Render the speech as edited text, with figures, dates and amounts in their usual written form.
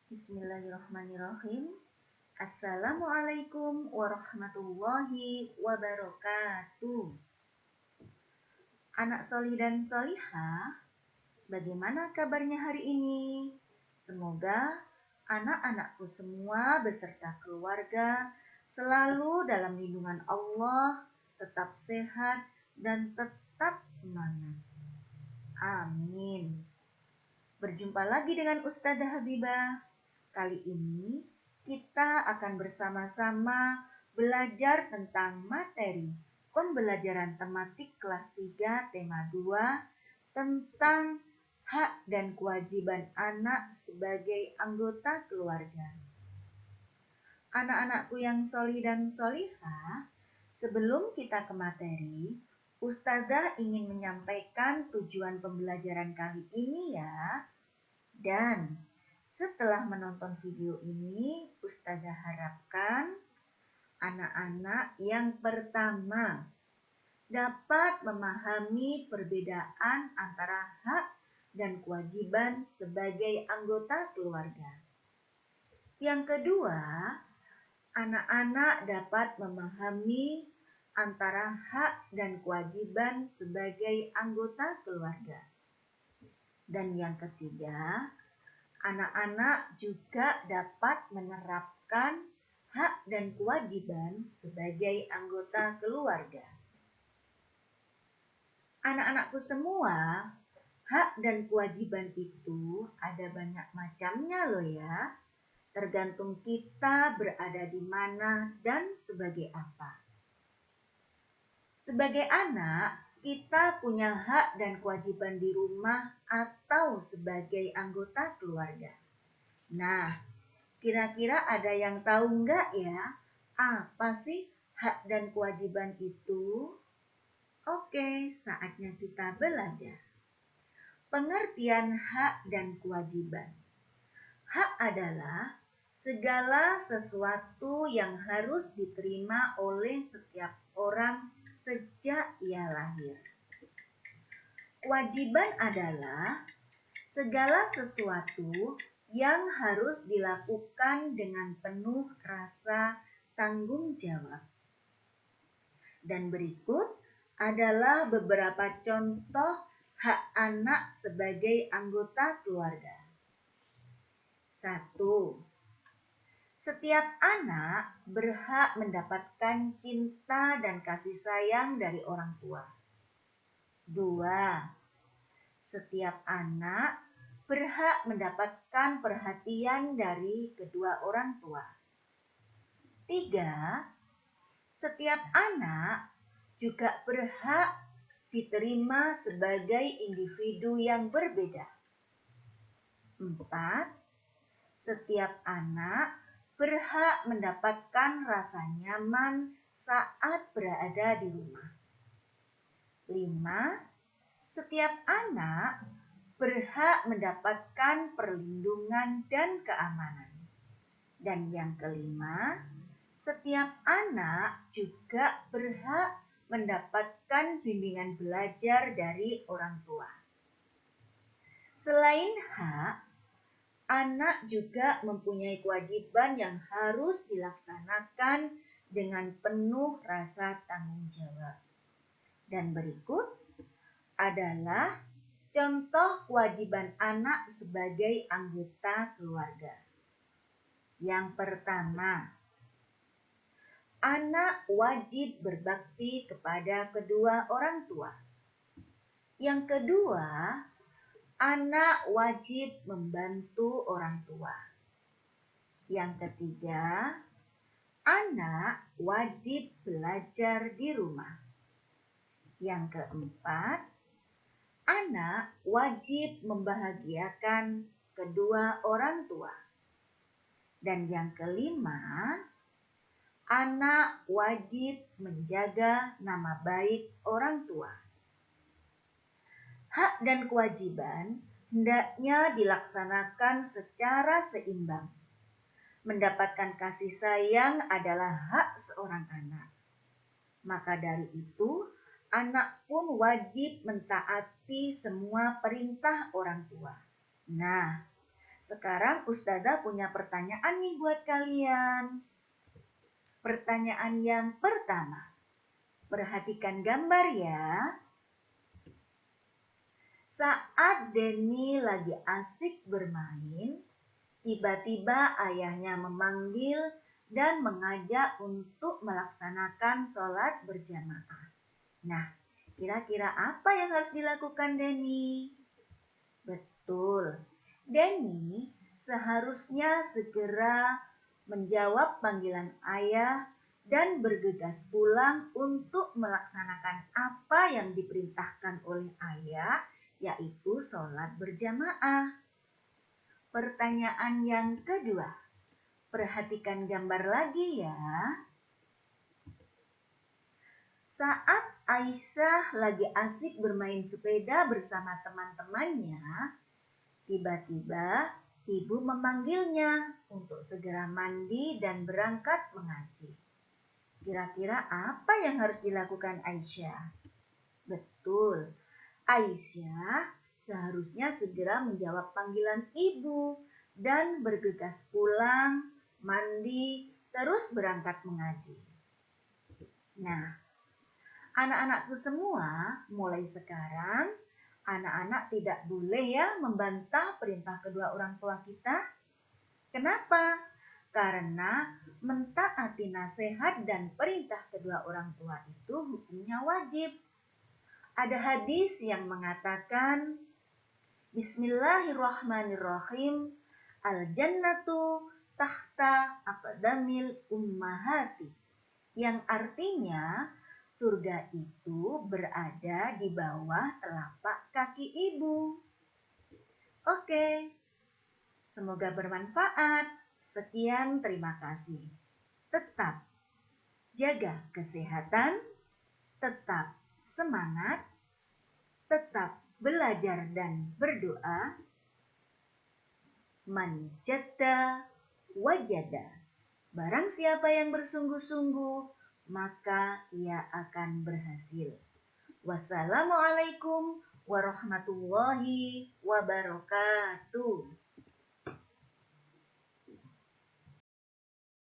Bismillahirrahmanirrahim. Assalamualaikum warahmatullahi wabarakatuh. Anak solih dan solihah, bagaimana kabarnya hari ini? Semoga anak-anakku semua beserta keluarga selalu dalam lindungan Allah, tetap sehat dan tetap semangat. Amin. Berjumpa lagi dengan Ustazah Habibah. Kali ini kita akan bersama-sama belajar tentang materi pembelajaran tematik kelas 3 tema 2 tentang hak dan kewajiban anak sebagai anggota keluarga. Anak-anakku yang solih dan solihah, sebelum kita ke materi, Ustazah ingin menyampaikan tujuan pembelajaran kali ini ya. Dan setelah menonton video ini, Ustazah harapkan anak-anak yang pertama dapat memahami perbedaan antara hak dan kewajiban sebagai anggota keluarga. Yang kedua, anak-anak dapat memahami antara hak dan kewajiban sebagai anggota keluarga. Dan yang ketiga, anak-anak juga dapat menerapkan hak dan kewajiban sebagai anggota keluarga. Anak-anakku semua, hak dan kewajiban itu ada banyak macamnya loh ya. Tergantung kita berada di mana dan sebagai apa. Sebagai anak, kita punya hak dan kewajiban di rumah atau sebagai anggota keluarga. Nah, kira-kira ada yang tahu nggak ya, apa sih hak dan kewajiban itu? Oke, saatnya kita belajar. Pengertian hak dan kewajiban. Hak adalah segala sesuatu yang harus diterima oleh setiap orang sejak ia lahir. Kewajiban adalah segala sesuatu yang harus dilakukan dengan penuh rasa tanggung jawab. Dan berikut adalah beberapa contoh hak anak sebagai anggota keluarga. 1. Setiap anak berhak mendapatkan cinta dan kasih sayang dari orang tua. 2. Setiap anak berhak mendapatkan perhatian dari kedua orang tua. 3. Setiap anak juga berhak diterima sebagai individu yang berbeda. 4. Setiap anak berhak mendapatkan rasa nyaman saat berada di rumah. 5. Setiap anak berhak mendapatkan perlindungan dan keamanan. Dan yang kelima, setiap anak juga berhak mendapatkan bimbingan belajar dari orang tua. Selain hak, anak juga mempunyai kewajiban yang harus dilaksanakan dengan penuh rasa tanggung jawab. Dan berikut adalah contoh kewajiban anak sebagai anggota keluarga. Yang pertama, anak wajib berbakti kepada kedua orang tua. Yang kedua, anak wajib membantu orang tua. Yang ketiga, anak wajib belajar di rumah. Yang keempat, anak wajib membahagiakan kedua orang tua. Dan yang kelima, anak wajib menjaga nama baik orang tua. Hak dan kewajiban hendaknya dilaksanakan secara seimbang. Mendapatkan kasih sayang adalah hak seorang anak. Maka dari itu, anak pun wajib mentaati semua perintah orang tua. Nah, Sekarang Ustazah punya pertanyaan nih buat kalian. Pertanyaan yang pertama. Perhatikan gambar ya. Saat Denny lagi asik bermain, tiba-tiba ayahnya memanggil dan mengajak untuk melaksanakan sholat berjamaah. Nah, kira-kira apa yang harus dilakukan Denny? Betul, Denny seharusnya segera menjawab panggilan ayah dan bergegas pulang untuk melaksanakan apa yang diperintahkan oleh ayah, yaitu sholat berjamaah. Pertanyaan yang kedua, perhatikan gambar lagi ya. Saat Aisyah lagi asik bermain sepeda bersama teman-temannya, tiba-tiba ibu memanggilnya untuk segera mandi dan berangkat mengaji. Kira-kira apa yang harus dilakukan Aisyah? Betul, Aisyah seharusnya segera menjawab panggilan ibu dan bergegas pulang, mandi, terus berangkat mengaji. Nah, anak-anakku semua, mulai sekarang anak-anak tidak boleh ya membantah perintah kedua orang tua kita. Kenapa? Karena mentaati nasihat dan perintah kedua orang tua itu hukumnya wajib. Ada hadis yang mengatakan, Bismillahirrahmanirrahim, Al-jannatu tahta aqdamil ummahati, yang artinya surga itu berada di bawah telapak kaki ibu. Oke, semoga bermanfaat. Sekian, terima kasih. Tetap jaga kesehatan, tetap semangat, tetap belajar dan berdoa. Man jadda wajada. Barang siapa yang bersungguh-sungguh, maka ia akan berhasil. Wassalamualaikum warahmatullahi wabarakatuh.